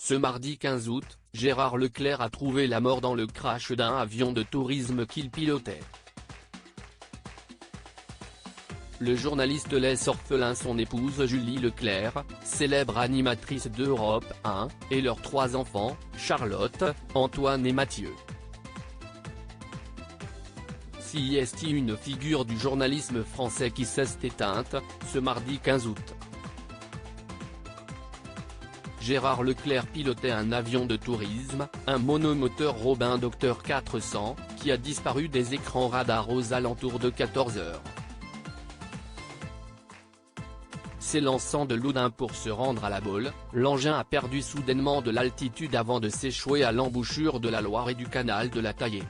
Ce mardi 15 août, Gérard Leclerc a trouvé la mort dans le crash d'un avion de tourisme qu'il pilotait. Le journaliste laisse orphelin son épouse Julie Leclerc, célèbre animatrice d'Europe 1, et leurs 3 enfants, Charlotte, Antoine et Mathieu. CIST, une figure du journalisme français qui s'est éteinte, ce mardi 15 août. Gérard Leclerc pilotait un avion de tourisme, un monomoteur Robin Docteur 400, qui a disparu des écrans radars aux alentours de 14 h. S'élançant de Loudun pour se rendre à La Baule, l'engin a perdu soudainement de l'altitude avant de s'échouer à l'embouchure de la Loire et du canal de la Taillée.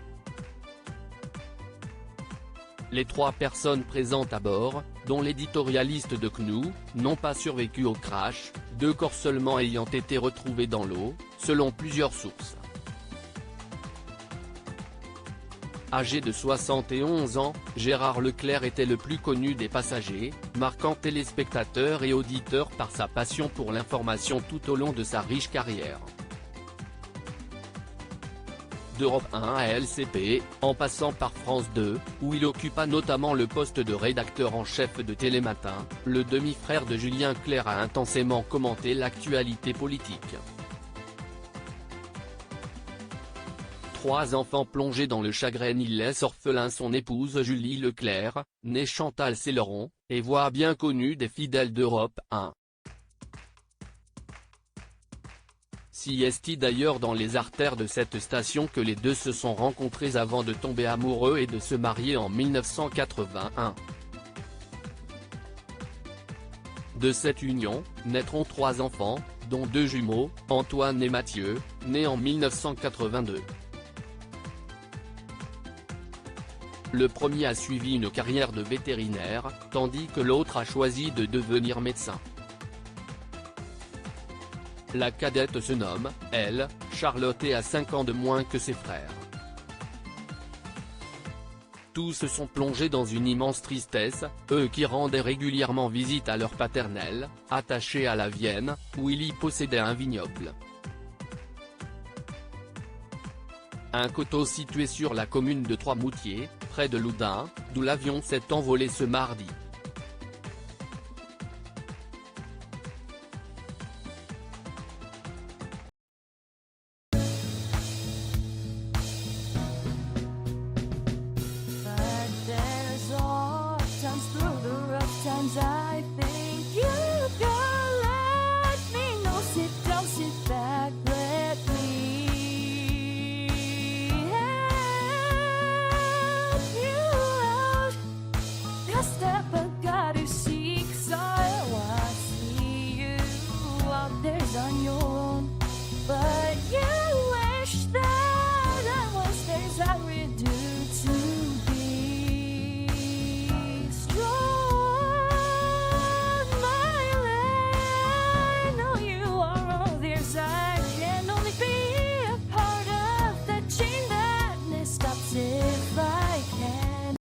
Les 3 personnes présentes à bord, dont l'éditorialiste de CNOO, n'ont pas survécu au crash, 2 corps seulement ayant été retrouvés dans l'eau, selon plusieurs sources. Âgé de 71 ans, Gérard Leclerc était le plus connu des passagers, marquant téléspectateurs et auditeurs par sa passion pour l'information tout au long de sa riche carrière. D'Europe 1 à LCP, en passant par France 2, où il occupa notamment le poste de rédacteur en chef de Télématin, le demi-frère de Julien Clerc a intensément commenté l'actualité politique. 3 enfants plongés dans le chagrin, il laisse orphelin son épouse Julie Leclerc, née Chantal Céleron, et voix bien connue des fidèles d'Europe 1. CIST d'ailleurs dans les artères de cette station que les deux se sont rencontrés avant de tomber amoureux et de se marier en 1981. De cette union, naîtront 3 enfants, dont 2 jumeaux, Antoine et Mathieu, nés en 1982. Le premier a suivi une carrière de vétérinaire, tandis que l'autre a choisi de devenir médecin. La cadette se nomme, elle, Charlotte et a 5 ans de moins que ses frères. Tous se sont plongés dans une immense tristesse, eux qui rendaient régulièrement visite à leur paternelle, attachée à la Vienne, où il y possédait un vignoble. Un coteau situé sur la commune de Trois-Moutiers, près de Loudun, d'où l'avion s'est envolé ce mardi. I think you can let me know. Sit down, sit back, let me help you out. Your step, I gotta seek, so I see you out there on your own, but yeah.